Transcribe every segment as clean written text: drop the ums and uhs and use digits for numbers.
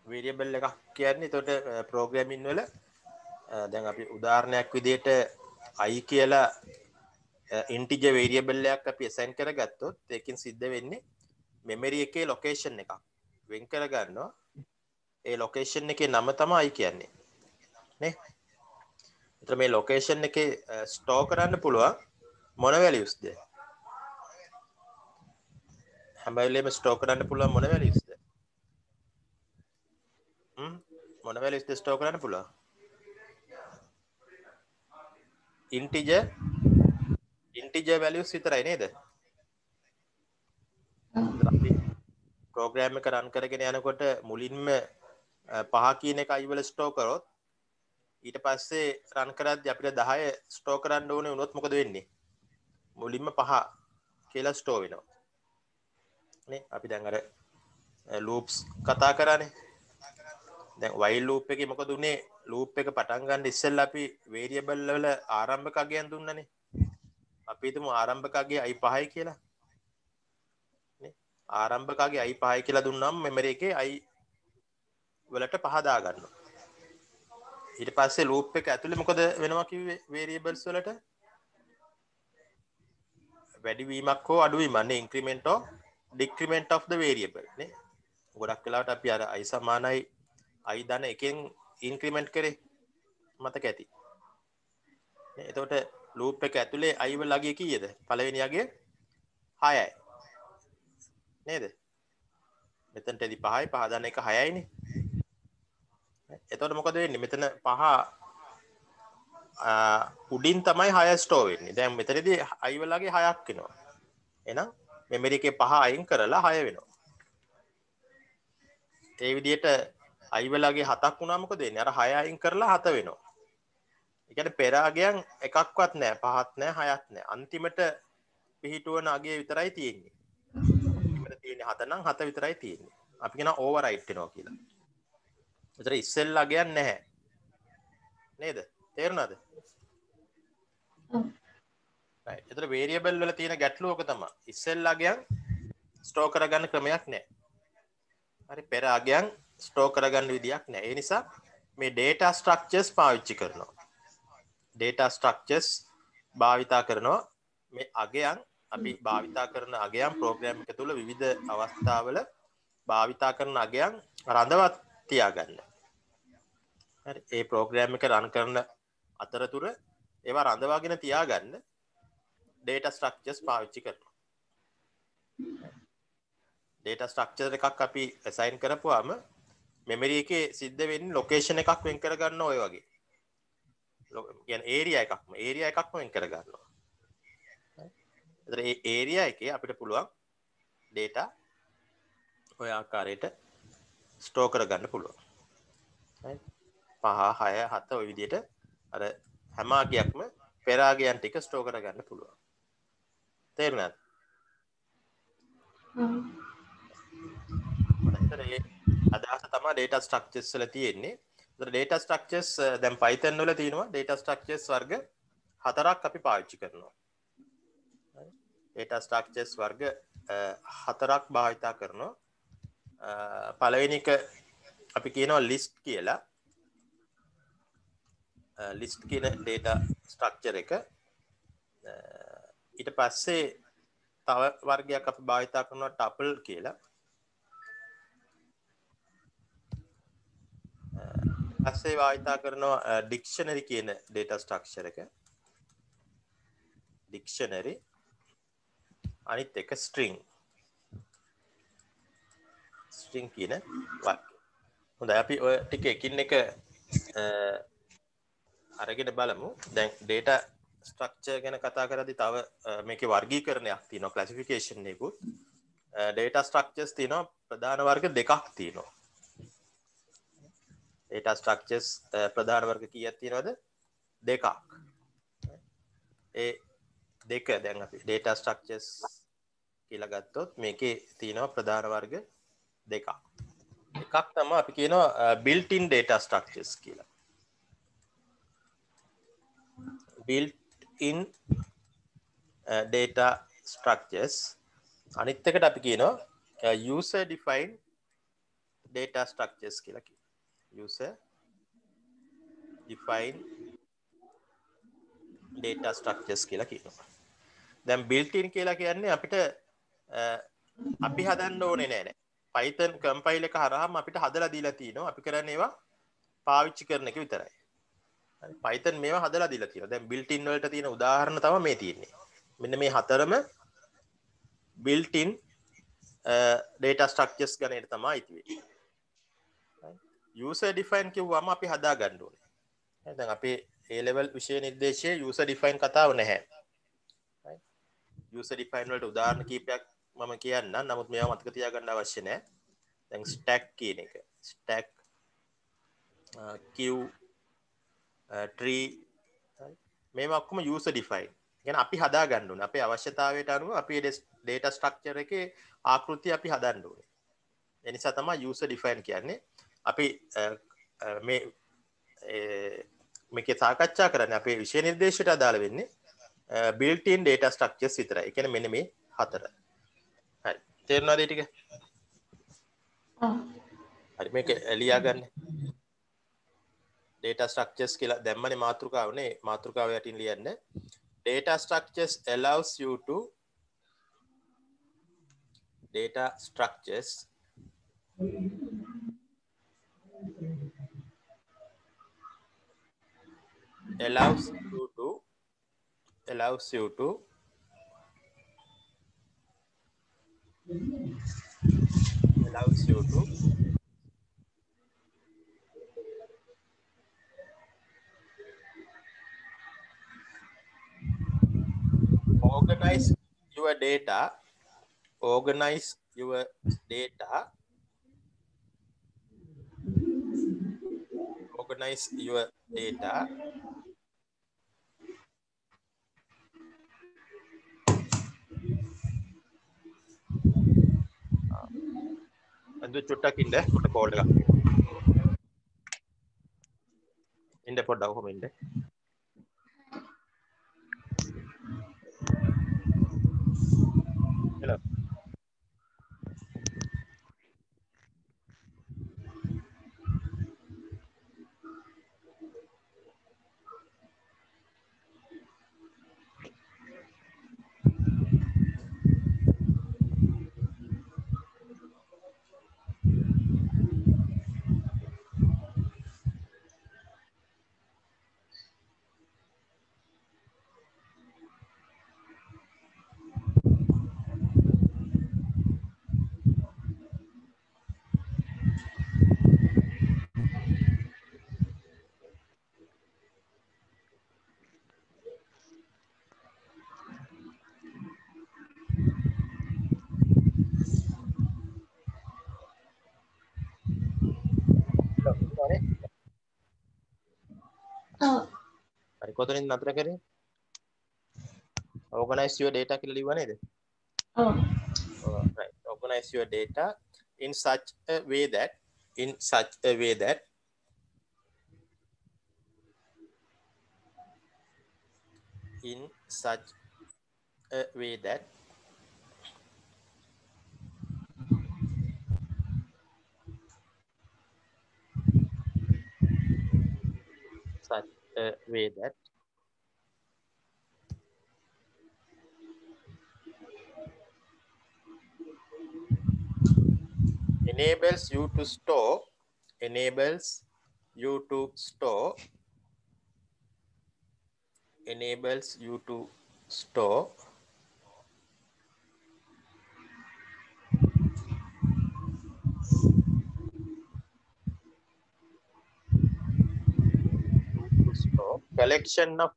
variable එකක් කියන්නේ එතකොට programming වල දැන් අපි උදාහරණයක් විදිහට i කියලා integer variable එකක් අපි assign කරගත්තොත් ඒකෙන් සිද්ධ වෙන්නේ memory එකේ location එකක් වෙන් කර ගන්නවා ඒ location එකේ නම තමයි i කියන්නේ නේ එතන මේ location එකේ store කරන්න පුළුවන් මොන values ද හැම වෙලේම store කරන්න පුළුවන් මොන values ද මොන values ද store කරන්න පුළුවන් integer values විතරයි නේද අපි program එක run කරගෙන යනකොට මුලින්ම 5 කියන එක i වල store කරොත් ඊට පස්සේ run කරද්දී අපිට 10 store කරන්න ඕනේ වුණොත් මොකද වෙන්නේ මුලින්ම 5 කියලා store වෙනවා නේ අපි දැන් අර loops කතා කරානේ දැන් while loop එකේ මොකද උනේ loop එක පටන් ගන්න ඉස්සෙල්ලා අපි variable වල ආරම්භක අගයන් දුන්නනේ අපි හිතමු ආරම්භක අගය i 5යි කියලා නේ ආරම්භක අගය i 5යි කියලා දුන්නාම memory එකේ i වලට 5 දා ගන්නවා ඊට පස්සේ loop එක ඇතුලේ මොකද වෙනවා කිව්වේ variables වලට වැඩි වීමක් හෝ අඩු වීමක් නේ increment or decrement of the variable නේ ගොඩක් වෙලාවට අපි අර i සමානයි i ධන එකෙන් increment කරේ මතක ඇති නේ එතකොට loop එක ඇතුලේ i වල අගය කීයද පළවෙනි අගය 6යි නේද මෙතනටදී 5යි 5 ධන එක 6යි නේ එතකොට මොකද වෙන්නේ මෙතන 5 උඩින් තමයි 6 ස්ටෝර් වෙන්නේ. දැන් මෙතනදී i වලගේ 6ක් වෙනවා. එහෙනම් මෙමරි එකේ 5 අයින් කරලා 6 වෙනවා. ඒ විදිහට i වලගේ 7ක් වුණා මොකද වෙන්නේ? අර 6 අයින් කරලා 7 වෙනවා. ඒ කියන්නේ පෙර අගයන් එකක්වත් නැහැ, 5ක් නැහැ, 6ක් නැහැ. අන්තිමට පිහිටුවන අගය විතරයි තියෙන්නේ. අන්තිමට තියෙන්නේ 7 නම් 7 විතරයි තියෙන්නේ. අපි කියනවා ඕවර්රයිට් වෙනවා කියලා. ඒතර ඉස්සෙල්ලා අගයන් නැහැ. නේද? තේරුණාද? right එතන variable වල තියෙන ගැටලුව ඔක තමයි ඉස්සෙල්ලා අගයන් ස්ටෝර් කරගන්න ක්‍රමයක් නැහැ හරි පෙර අගයන් ස්ටෝර් කරගන්න විදියක් නැහැ ඒ නිසා මේ data structures පාවිච්චි කරනවා data structures භාවිතා කරනවා මේ අගයන් අපි භාවිතා කරන අගයන් ප්‍රෝග්‍රෑම් එක තුළ විවිධ අවස්ථාවල භාවිතා කරන අගයන් රඳවත් තියාගන්න හරි ඒ ප්‍රෝග්‍රෑම් එක රන් කරන අතරතුර ඒවා රඳවාගෙන තියාගන්න data structures පාවිච්චි කරනවා data structure එකක් අපි assign කරපුවාම memory එකේ සිද්ධ වෙන්නේ location එකක් වෙන් කර ගන්න ඔය වගේ කියන්නේ area එකක්ම වෙන් කර ගන්නවා එතන ඒ area එකේ අපිට පුළුවන් data ඔය ආකාරයට store කර ගන්න පුළුවන් right 5 6 7 ඔය විදිහට අර හැම අගයක්ම පෙර අගයන් ටික store කර ගන්න පුළුවන් තේරුණාද ඒ අදහස තමයි data structures වල තියෙන්නේ. ඒතර data structures දැන් Python වල තියෙනවා data structures වර්ග 4ක් අපි පාවිච්චි කරනවා. data structures වර්ග 4ක් භාවිතා කරනවා. පළවෙනි එක අපි කියනවා list කියලා. list කියන data structure එක ඊට පස්සේ තව වර්ගයක් අපි භාවිතා කරනවා tuple කියලා. පස්සේ භාවිතා කරනවා dictionary කියන data structure එක. dictionary අනිත් එක string. string කියන වාක්‍ය. හොඳයි අපි ඔය ටික එකින් එක අරගෙන බලමු. දැන් data structure ගැන කතා කරද්දී තව මේකේ වර්ගීකරණයක් තියෙනවා classification එකකුත්. data structures තියෙනවා ප්‍රධාන වර්ග දෙකක් තියෙනවා. data structures ප්‍රධාන වර්ග කීයක් තියෙනවද? දෙකක්. ඒ දෙක දැන් අපි data structures කියලා ගත්තොත් මේකේ තියෙනවා ප්‍රධාන වර්ග දෙකක්. එකක් තමයි අපි කියනවා built in data structures කියලා. built in data structures අනිත් එකට අපි කියනවා user defined data structures කියලා කියනවා. user define data structures කියලා කියනවා. දැන් built in කියලා කියන්නේ අපිට අපි හදන්න ඕනේ නෑ. Python compile එක හරහාම අපිට හදලා දීලා තිනවා. අපි කරන්නේ ඒවා පාවිච්චි කරන එක විතරයි. හරි. Python මේවා හදලා දීලා තියෙනවා. දැන් built in වලට තියෙන උදාහරණ තමයි මේ තියෙන්නේ. මෙන්න මේ හතරම built in data structures ගණයට තමයි අයිති වෙන්නේ. user define කිව්වම අපි හදා ගන්න ඕනේ. දැන් අපේ A level විෂය නිර්දේශයේ user define කතාව නැහැ. user define වලට උදාහරණ කීපයක් මම කියන්නම්. නමුත් මේවා මතක තියාගන්න අවශ්‍ය නැහැ. දැන් stack කියන එක. stack queue tree මේවා ඔක්කොම user define. කියන්නේ අපි හදා ගන්න ඕනේ. අපේ අවශ්‍යතාවයට අනුව අපේ data structure එකේ ආකෘතිය අපි හදන්න ඕනේ. ඒ නිසා තමයි user define කියන්නේ. අපි මේකේ සාකච්ඡා කරන්නේ අපේ විෂය නිර්දේශයට අදාළ වෙන්නේ built in data structures විතරයි. ඒ කියන්නේ මෙන්න මේ හතර. හරි. තේරුණාද ඒ ටික? හරි මේක ලියා ගන්න. data structures කියලා දැම්මනේ මාතෘකාවනේ. මාතෘකාව යටින් ලියන්න. Data structures allows you to data structures allows you to organize your data අද චුට්ටක් ඉන්න කොට කෝල් එකක් ඉන්න පොඩ්ඩක් කොහොම ඉන්න hello හරි කොතනින්ද නතර කරේ organize your data කියලා ලිව්වා නේද right organize your data in such a way that in such a way that enables you to store collection of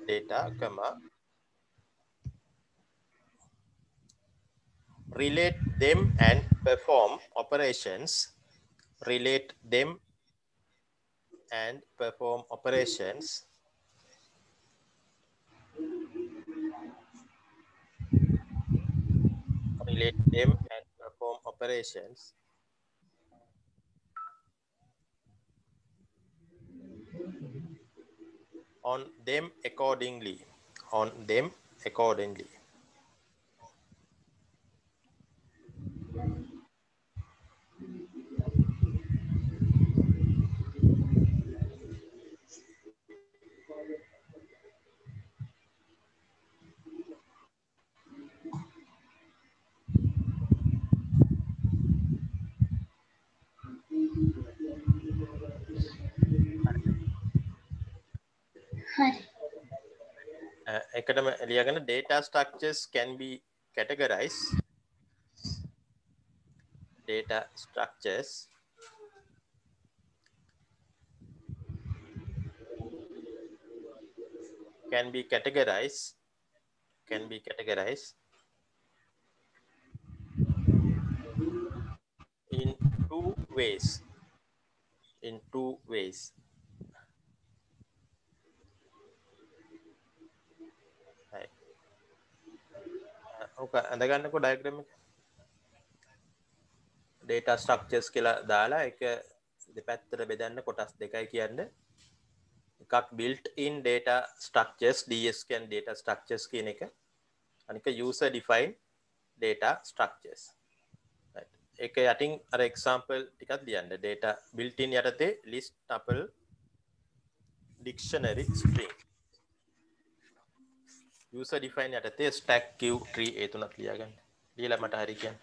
data comma relate them and perform operations manipulate them and perform operations on them accordingly. On them accordingly. හරි. එකටම ලියගෙන data structures can be categorized. Data structures can be categorized in two ways. Right. ඕක අඳගන්නකො diagram එක. data structures කියලා දාලා එක දෙපැත්තට බෙදන්න කොටස් දෙකයි කියන්නේ. එකක් built in data structures, DS කියන්නේ data structures කියන එක. අනික user defined data structures. right. ඒක යටින් අර example ටිකක් ලියන්න. data built in යටතේ list, tuple, dictionary, string. user defined යටතේ stack, queue, tree ඒ තුනක් ලියාගන්න. ලියලා මට හරි කියන්න.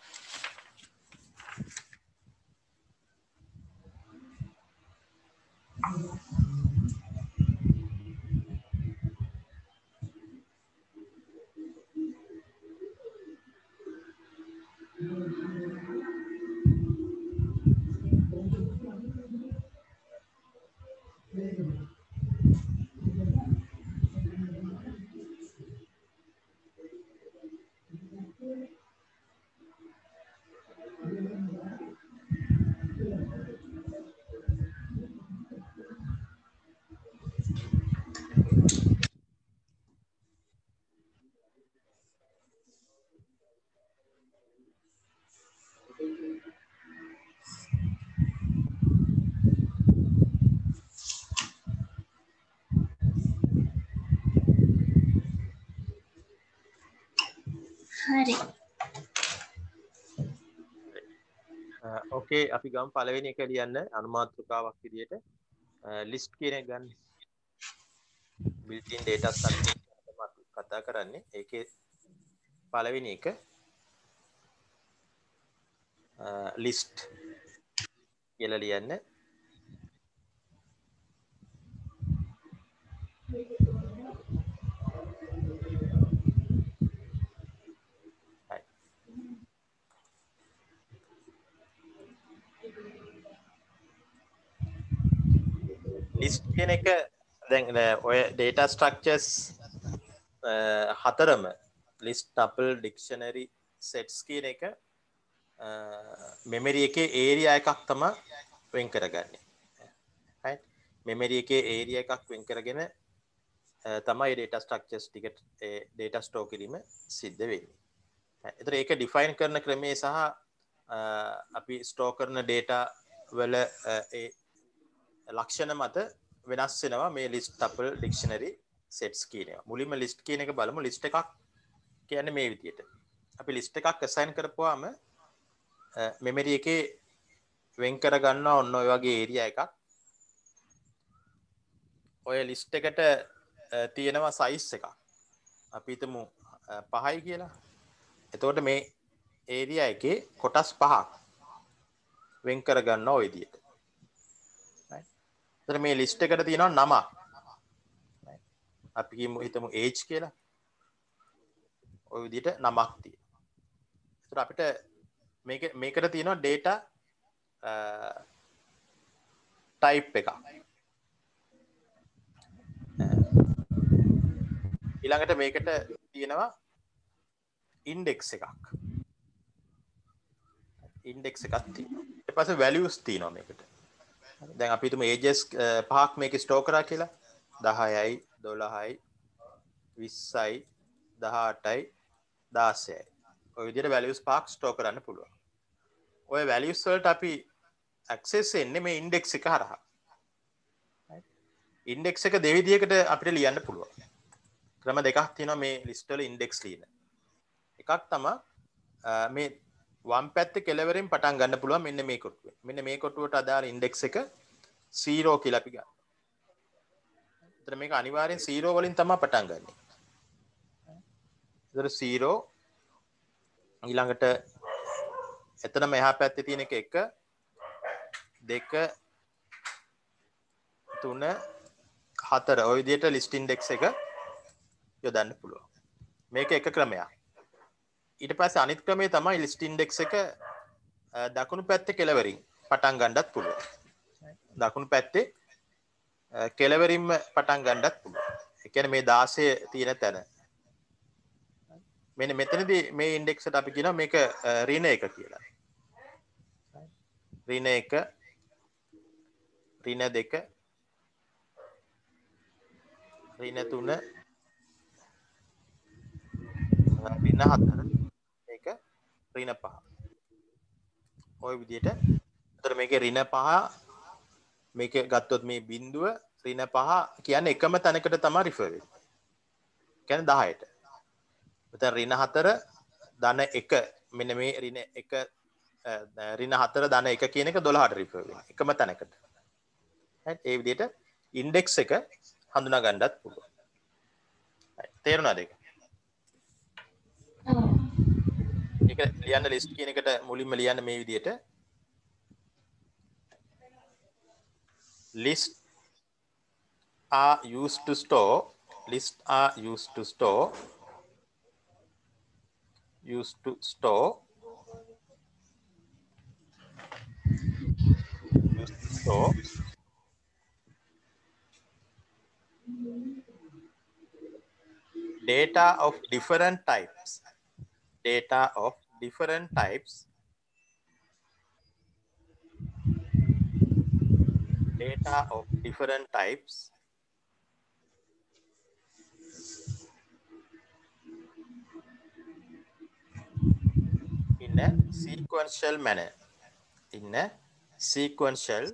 හරි. ඕකේ අපි ගමු පළවෙනි එක ලියන්න අනුමාත්‍රකාවක් විදියට list කියන එක ගන්න. built in data structure අපි කතා කරන්නේ. ඒකේ පළවෙනි එක list කියලා ලියන්න. list කියන එක දැන් ඔය data structures හතරම list, tuple, dictionary, sets කියන එක memory එකේ area එකක් තමයි වෙන් කරගන්නේ. right. memory එකේ area එකක් වෙන් කරගෙන තමයි data structures ටික data store කිරීම සිද්ධ වෙන්නේ. ඒතර ඒක define කරන ක්‍රමයේ සහ අපි store කරන data වල ඒ ලක්ෂණ මත වෙනස් වෙනවා මේ list, tuple, dictionary, sets කියන ඒවා. මුලින්ම list කියන එක බලමු. list එකක් කියන්නේ මේ විදියට. අපි list එකක් assign කරපුවාම memory එකේ වෙන් කර ගන්නවා ඔන්න ඔය වගේ area එකක්. ඔය list එකට තියෙනවා size එකක්. අපි හිතමු 5යි කියලා. එතකොට මේ area එකේ කොටස් 5ක් වෙන් කර ගන්නවා ඔය විදියට. එතකොට මේ list එකට තියෙනවා 9ක්. අපි හිතමු age කියලා. ඔය විදියට 9ක් තියෙනවා. එතකොට අපිට මේකට තියෙනවා data type එකක්. ඊළඟට මේකට තියෙනවා index එකක්. index එකක් තියෙනවා. ඊට පස්සේ values තියෙනවා මේකට. දැන් අපි හිතමු ages 5ක් මේකේ store කරා කියලා. 10යි, 12යි, 20යි, 18යි, 16යි. ඔය විදිහට values පහක් store කරන්න පුළුවන්. ඔය values වලට අපි access එන්නේ මේ index එක හරහා. index එක දෙවිදියකට අපිට ලියන්න පුළුවන්. ක්‍රම දෙකක් තියෙනවා මේ list වල index ලියන. එකක් තමයි මේ වම් පැත්තේ කෙළවරින් පටන් ගන්න පුළුවන් මෙන්න මේ කොටුවේ. මෙන්න මේ කොටුවට අදාළ index එක 0 කියලා අපි ගන්නවා. එතන මේක අනිවාර්යෙන් 0 වලින් තමයි පටන් ගන්නෙ. එතන 0 ඊළඟට එතනම එහා පැත්තේ තියෙන එක 1 2 3 4 ඔය විදිහට list index එක යොදන්න පුළුවන්. මේක එක ක්‍රමයක්. ඊට පස්සේ අනිත් ක්‍රමය තමයි list index එක දකුණු පැත්තේ කෙළවරින් පටන් ගන්නත් පුළුවන්. දකුණු පැත්තේ කෙළවරින්ම පටන් ගන්නත් පුළුවන්. ඒ කියන්නේ මේ 16 තියෙන තැන. මෙන්න මෙතනදී මේ ඉන්ඩෙක්ස් එකට අපි කියනවා මේක ඍණ 1 කියලා. ඍණ 1 ඍණ 2 ඍණ 3 ඍණ 4 මේක ඍණ 5. ඔය විදිහට අතර මේකේ ඍණ 5 මේක ගත්තොත් මේ බිඳුව ඍණ 5 කියන්නේ එකම තැනකට තමයි රිෆර් වෙන්නේ. කියන්නේ 10ට. මෙතන ඍණ 4 ධන 1 මෙන්න මේ ඍණ 1 ඍණ 4 ධන 1 කියන එක 12ට රිෆර් වෙනවා. එකම තැනකට. right ඒ විදිහට ඉන්ඩෙක්ස් එක හඳුනා ගන්නත් පුළුවන්. right තේරුණාද ඒක? ඒක ලියන්න ලිස්ට් කියන එකට මුලින්ම ලියන්න මේ විදිහට list are used to store list are used to store data of different types data of different types in a sequential manner sequential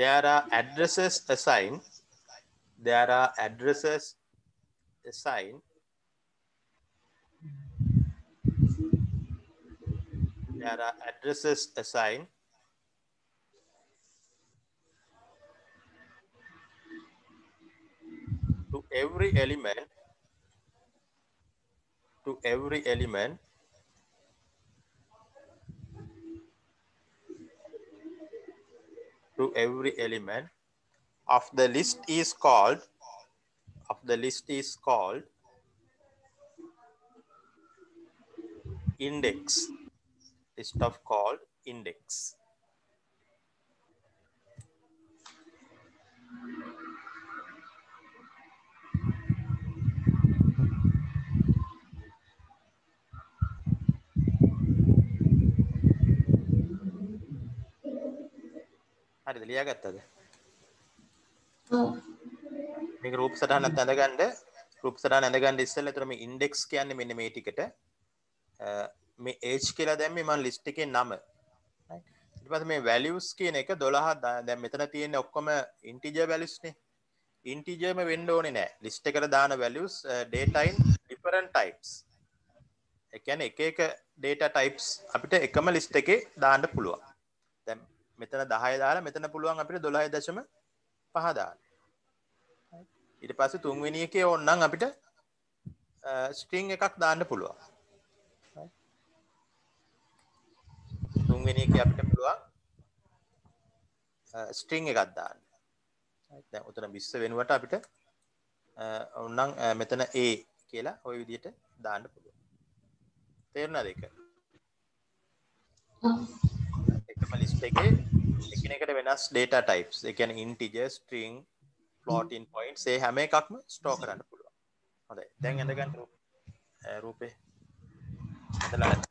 there are addresses assigned to every element of the list is called index. List of called index. හරිද ලියාගත්තද? මේක රූප සටහනක් ඇඳගන්න ඉස්සෙල්ලා ඒතර මේ index කියන්නේ මෙන්න මේ ටිකට මේ age කියලා දැම්මේ මම ලිස්ට් එකේ නම. right ඊට පස්සේ මේ values කියන එක 12 දැන් මෙතන තියෙන ඔක්කොම integer values නේ. integer ම වෙන්න ඕනේ නැහැ. ලිස්ට් එකට දාන values data in different types. ඒ කියන්නේ එක data types අපිට එකම ලිස්ට් එකේ දාන්න පුළුවන්. දැන් මෙතන 10 දාලා මෙතන පුළුවන් අපිට 12.5 දාන්න. ඊට පස්සේ තුන්වෙනි එකේ ඕනනම් අපිට string එකක් දාන්න පුළුවන්. තුන්වෙනි එකේ අපිට පුළුවන් string එකක් දාන්න. දැන් උතන 20 වෙනුවට අපිට ඕනනම් මෙතන a කියලා ওই විදිහට දාන්න පුළුවන්. තේරුණාද ඒක? එකම ලිස්ට් එකේ එකිනෙකට වෙනස් data types. ඒ කියන්නේ integer, string, floating points ඒ හැම එකක්ම ස්ටෝර් කරන්න පුළුවන්. හොඳයි. දැන් එඳගන්න රූපේ ඇඳලා නැති.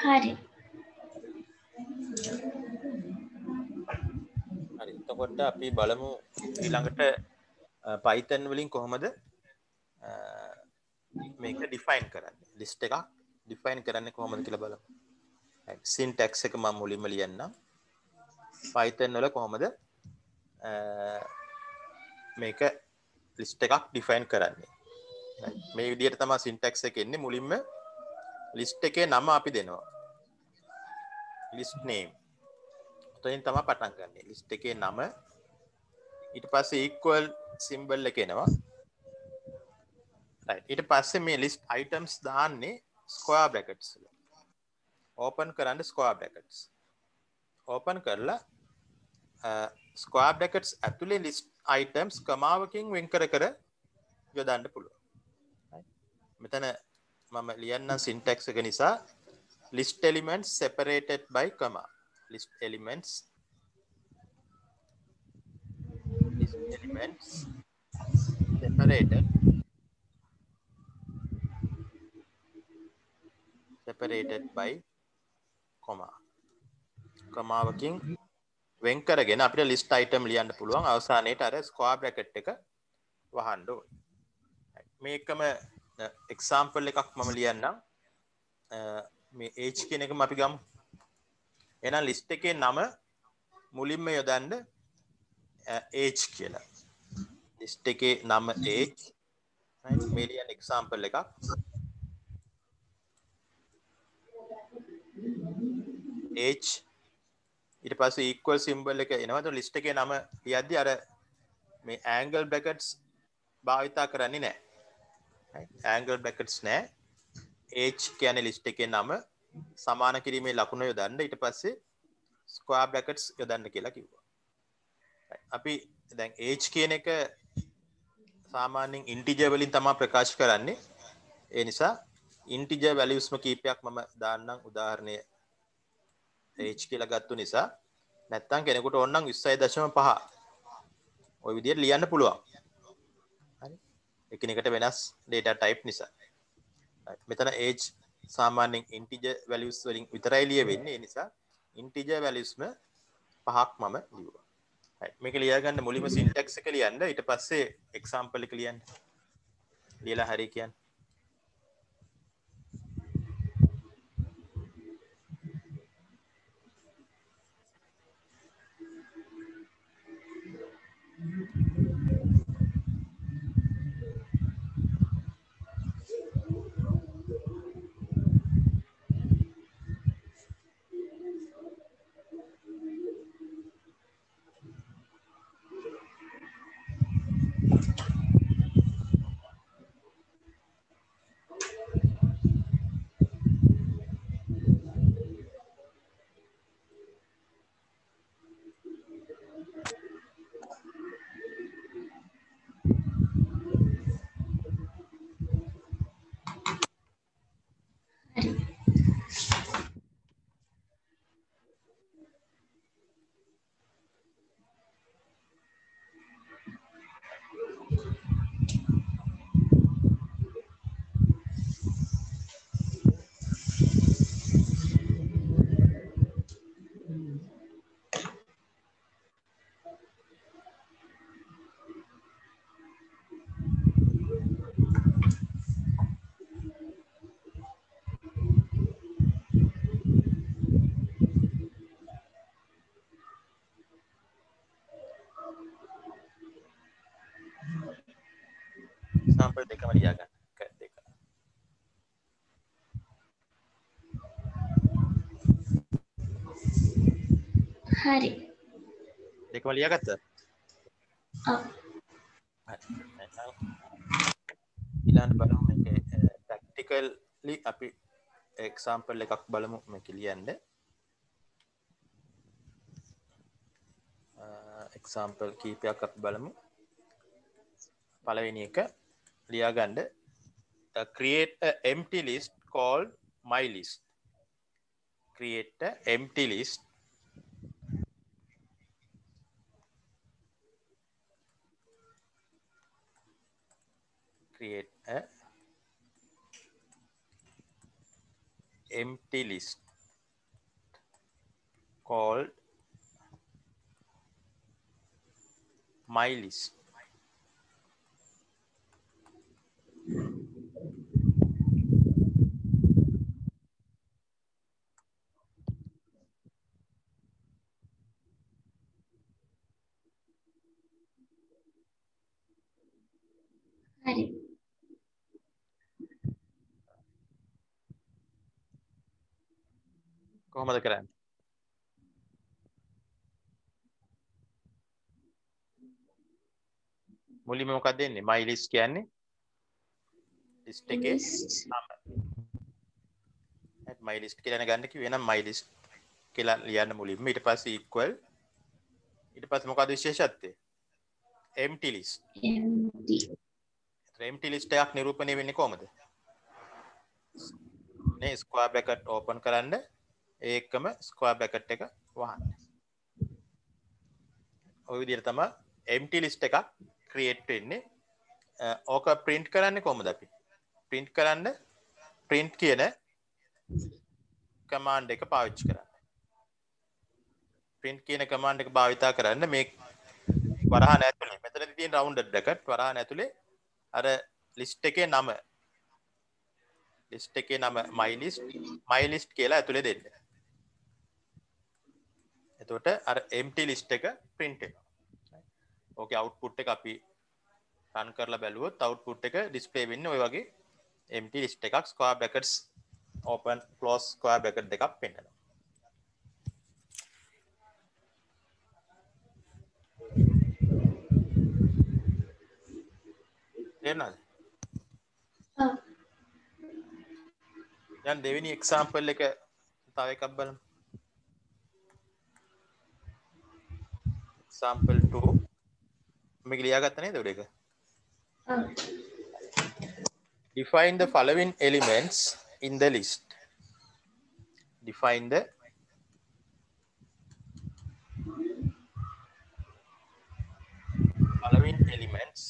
හරි. හරි. එතකොට අපි බලමු ඊළඟට Python වලින් කොහොමද මේක ඩිෆයින් කරන්නේ. ලිස්ට් එකක් ඩිෆයින් කරන්නේ කොහොමද කියලා බලමු. syntax එක මම මුලින්ම ලියන්නම්. Python වල කොහොමද මේක ලිස්ට් එකක් ඩිෆයින් කරන්නේ. මේ විදිහට තමයි syntax එක එන්නේ. මුලින්ම ලිස්ට් එකේ නම අපි දෙනවා. list name. එතනින් තමයි පටන් ගන්නෙ. ලිස්ට් එකේ නම ඊට පස්සේ equal symbol එක එනවා. right. ඊට පස්සේ මේ list items දාන්නේ square brackets වල. open කරන්න square brackets. open කරලා square brackets ඇතුලේ list items කමාවකින් වෙන් කර කර යොදන්න පුළුවන්. right. මෙතන මම ලියන්නම් syntax එක නිසා list elements separated by comma. List elements separated by comma. කමාවකින් වෙන් කරගෙන අපිට list item ලියන්න පුළුවන්. අවසානයේට අර square bracket එක වහන්න ඕනේ. මේකම example එකක් මම ලියන්නම්. මේ age කියන එකම අපි ගමු. එහෙනම් list එකේ නම මුලින්ම යොදන්න age කියලා. list එකේ නම age. right. මේ ලියන example එකක්. age ඊට පස්සේ equal symbol එක එනවා. તો list එකේ නම ලියද්දි අර මේ angle brackets භාවිතා කරන්නේ නැහැ. right. angle brackets නැහැ. age කියන්නේ list එකේ නම සමාන කිරීමේ ලකුණ යොදන්න ඊට පස්සේ square brackets යොදන්න කියලා කිව්වා. අපි දැන් age කියන එක සාමාන්‍යයෙන් integer වලින් තමයි ප්‍රකාශ කරන්නේ. ඒ නිසා integer valuesම කීපයක් මම දාන්නම්. උදාහරණය age කියලා ගත්තු නිසා නැත්තම් කෙනෙකුට ඕන නම් 20.5 ওই විදිහට ලියන්න පුළුවන්. හරි. එකිනෙකට වෙනස් data type නිසා. මෙතන age සාමාන්‍යයෙන් integer values වලින් විතරයි ලියවෙන්නේ. ඒ නිසා integer valuesම පහක් මම ලියුවා. right. මේක ලියා ගන්න මුලින්ම syntax එක ලියන්න ඊට පස්සේ example එක ලියන්න. ලියලා හරි කියන්න. example දෙකම ලියා ගන්න. දෙක. හරි. දෙකම ලියාගත්තද? ඔව්. හරි. ඊළඟට බලමු මේකේ practically අපි example එකක් බලමු මේක ලියන්න. example කීපයක් අපි බලමු. පළවෙනි එක ලියා ගන්න. Create a empty list called my list. Create a empty list create a empty list called my list. හරි. කොහොමද කරන්නේ? මුලින්ම මොකක්ද දෙන්නේ? my list කියන්නේ list එකේ List. නම. my list කියලා ගන්න කිව්වේ නම් my list කියලා ලියන්න මුලින්ම. ඊට පස්සේ equal. ඊට පස්සේ මොකක්ද විශේෂත්වය? empty list. Empty. empty list එකක් නිරූපණය වෙන්නේ කොහොමද? නේ square bracket open කරන්න ඒකම square bracket එක වහන්න. ඔය විදිහට තමයි empty list එකක් create වෙන්නේ. ඕක print කරන්නේ කොහොමද අපි? print කරන්න print කියන command එක පාවිච්චි කරන්න. print කියන command එක භාවිතා කරන්න මේ වරහන් ඇතුලේ මෙතනදී තියෙන rounded bracket වරහන් ඇතුලේ අර list එකේ නම my list කියලා ඇතුලේ දෙන්න. එතකොට අර empty list එක print වෙනවා. ඕකේ output එක අපි run කරලා බැලුවොත් output එක display වෙන්නේ ඔය වගේ empty list එකක් square brackets open close square bracket දෙකක් පෙන්නනවා. තේරුණාද? ඔව්. දැන් දෙවෙනි example එක තව එකක් බලමු. example 2 මේක ලියාගත්ත නේද උඩ එක? ඔව්. Define the following elements in the list. Define the following elements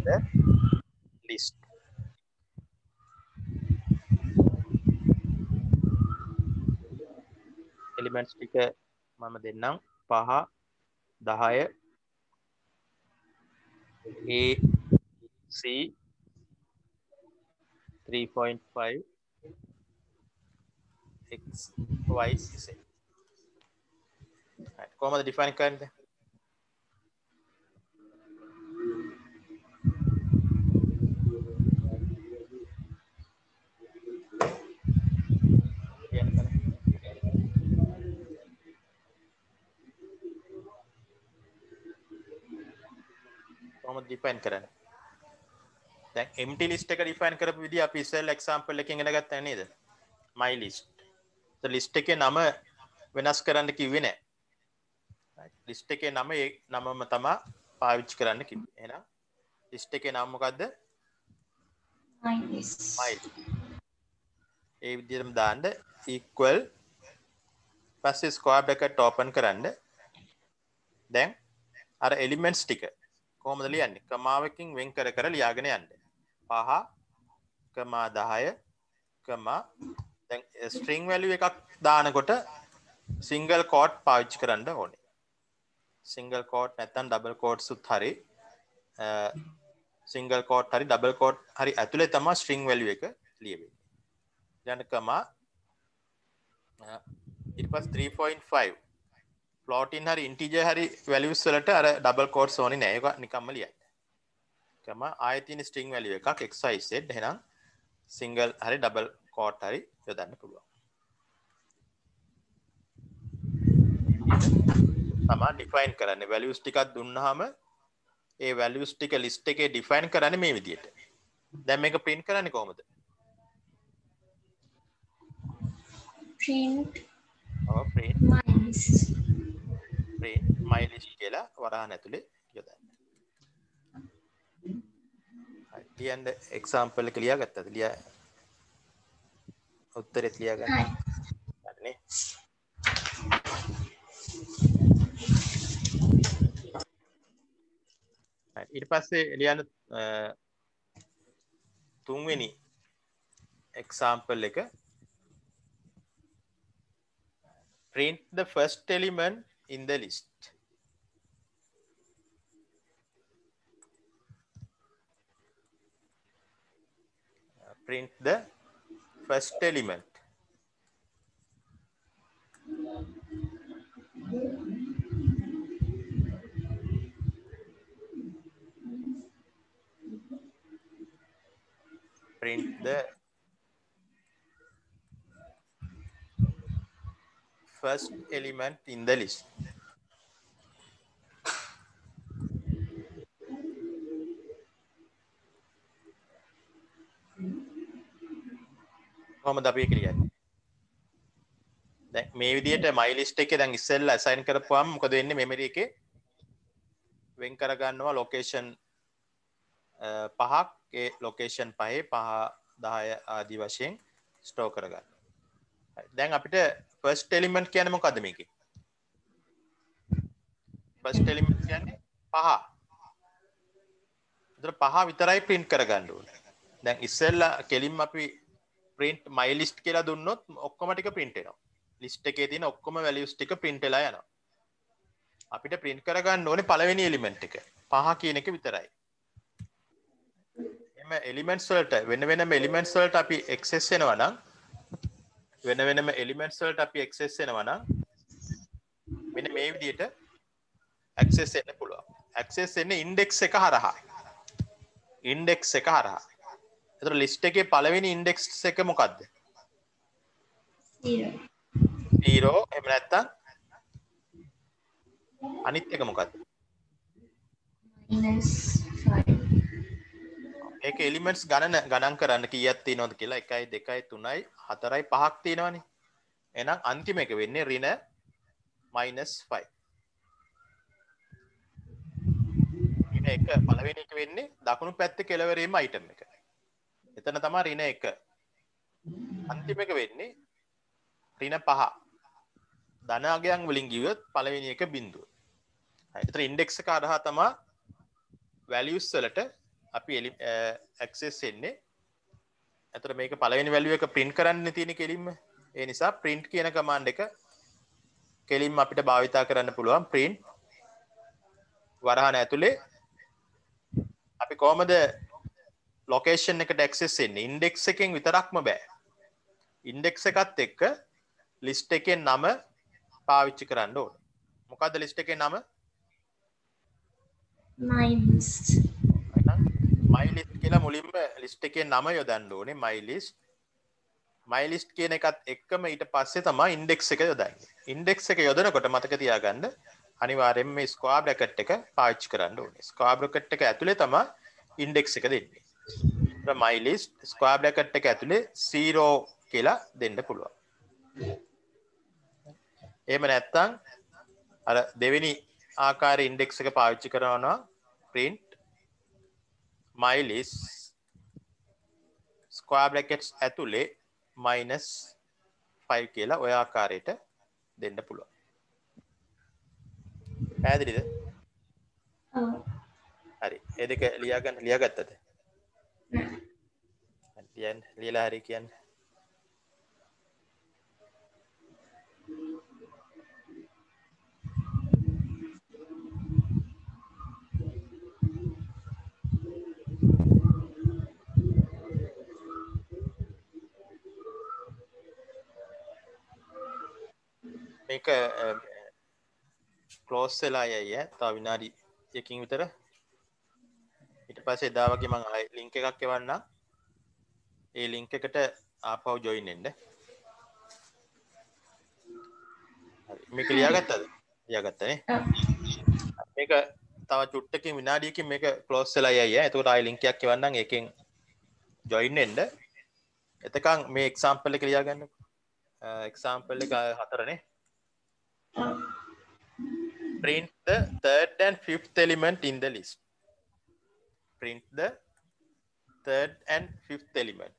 the list. Elements ටික මම දෙන්නම් 5 10 A C 3.5 X Y Z. කොහොමද define කරන්නේ? කොහොමද define කරන්නේ? දැන් empty list එක define කරපු විදිහ අපි ඉස්සෙල්ලා example එකකින් ඉගෙන ගත්තා නේද? my list. the list එකේ නම වෙනස් කරන්න කිව්වේ නැහැ. list එකේ නම ඒ නමම තමයි පාවිච්චි කරන්න කිව්වේ. එහෙනම් list එකේ නම මොකද්ද? My list. my. ඒ විදිහටම දාන්න equal පස්සේ square bracket open කරන්න. දැන් අර elements ටික කොහොමද ලියන්නේ? කමාවකින් වෙන් කර කර ලියාගෙන යන්න. 5 කමා 10 කමා දැන් string value එකක් දානකොට single quote පාවිච්චි කරන්න ඕනේ. single quote නැත්නම් double quotes උත් හරි single quote හරි double quote හරි ඇතුලේ තමයි string value එක ලියවෙන්නේ. ඊළඟ කමා ඊපස් 3.5 floating හරි integer හරි values වලට අර double quotes ඕනේ නෑ. ඒක නිකම්ම ලියන්න. කම ආයෙ තියෙන string value එකක් xyz එහෙනම් single හරි double quote හරි යොදන්න පුළුවන්. තමා define කරන්නේ values ටිකක් දුන්නාම ඒ values ටික list එකේ define කරන්නේ මේ විදිහට. දැන් මේක print කරන්නේ කොහොමද? print print my list කියලා වරහන් ඇතුලේ යොදන්න. හරි. ලියන්න example එක ලියාගත්තද? උත්තරෙත් ලියාගන්න. හරිනේ. ඊට පස්සේ ලියන්න තුන්වෙනි example එක print the first element in the list. Print the first element. Print the first element in the list. කොහොමද අපි ඒක ලියන්නේ? දැන් මේ විදිහට my list එකේ දැන් ඉස්සෙල්ලා assign කරපුවාම මොකද වෙන්නේ? memory එකේ වෙන් කර ගන්නවා location පහක්. ඒ location පහේ 5 10 ආදී වශයෙන් store කර ගන්න. දැන් අපිට first element කියන්නේ මොකද්ද මේකේ? first element කියන්නේ 5. ඒතර 5 විතරයි print කර ගන්න ඕනේ. දැන් ඉස්සෙල්ලා කෙලින්ම අපි print my list කියලා දුන්නොත් ඔක්කොම ටික print වෙනවා. list එකේ තියෙන ඔක්කොම values ටික print වෙලා යනවා. අපිට print කර ගන්න ඕනේ පළවෙනි element එක. 5 කියන එක විතරයි. එම elements වලට වෙන වෙනම elements වලට අපි access වෙනවා නම් elements වලට අපි access වෙනවා නම් මෙන්න මේ විදිහට access වෙන්න පුළුවන්. access වෙන්නේ index එක හරහා. index එක හරහා. එතකොට list එකේ පළවෙනි index එක මොකද්ද? 0. 0. එහෙම නැත්නම් අනිත් එක මොකද්ද? -5. ඒක elements ගණන් කරන්න කීයක් තියෙනවද කියලා 1 2 3 4 5ක් තියෙනවනේ. එහෙනම් අන්තිම එක වෙන්නේ ඍණ -5. ඍණ 1 පළවෙනි එක වෙන්නේ දකුණු පැත්තේ කෙළවරේම item එක. එතන තමයි ඍණ 1. අන්තිම එක වෙන්නේ ඍණ 5. ධන අගයන් වලින් ගියොත් පළවෙනි එක බිඳුව. හරි. ඒතර index එක හරහා තමයි values වලට අපි access වෙන්නේ. අතර මේක පළවෙනි value එක print කරන්න තියෙන කෙලින්ම. ඒ නිසා print කියන command එක කෙලින්ම අපිට භාවිතා කරන්න පුළුවන්. print වරහන ඇතුලේ අපි කොහමද location එකට access වෙන්නේ? index එකෙන් විතරක්ම බෑ. index එකත් එක්ක list එකේ නම පාවිච්චි කරන්න ඕනේ. මොකද්ද list එකේ නම? my list. my list කියලා මුලින්ම list එකේ නම යොදන්න ඕනේ. my list කියන එකත් එක්කම ඊට පස්සේ තමයි index එක යොදන්නේ. index එක යොදනකොට මතක තියාගන්න අනිවාර්යයෙන්ම මේ square bracket එක පාවිච්චි කරන්න ඕනේ. square bracket එක ඇතුලේ තමයි index එක දෙන්නේ. ඒත් my list square bracket එක ඇතුලේ 0 කියලා දෙන්න පුළුවන්. එහෙම නැත්නම් අර දෙවෙනි ආකාරයේ index එක පාවිච්චි කරනවා print my list square brackets ඇතුලේ -5 කියලා ඔය ආකාරයට දෙන්න පුළුවන්. පැහැදිලිද? ඔව්. හරි. ඒ දෙක ලියාගත්තද? ලියලා හරි කියන්නේ. මේක ක්ලෝස් වෙලා යයි තව විනාඩි 1කින් විතර. ඊට පස්සේ එදා වගේ මම ආයෙ ලින්ක් එකක් එවන්නම්. ඒ ලින්ක් එකට ආපහු ජොයින් වෙන්න. හරි මේක ලියාගත්තද? ලියාගත්තනේ. මේක තව චුට්ටකින් විනාඩියකින් මේක ක්ලෝස් වෙලා යයි. එතකොට ආයෙ ලින්ක් එකක් එවන්නම්. ඒකෙන් ජොයින් වෙන්න. එතකන් මේ එක්සැම්පල් එක ලියාගන්නකො. එක්සැම්පල් එක 4නේ. Print the third and fifth element in the list. Print the third and fifth element.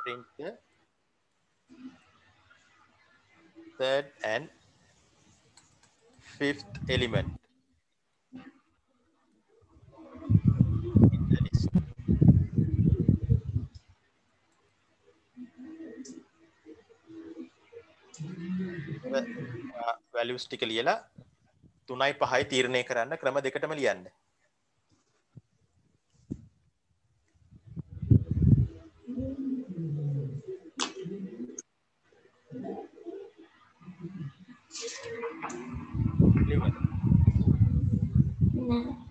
Print the third and fifth element in the list. values ටික ලියලා 3යි 5යි තීරණය කරන්න ක්‍රම දෙකටම ලියන්න. No.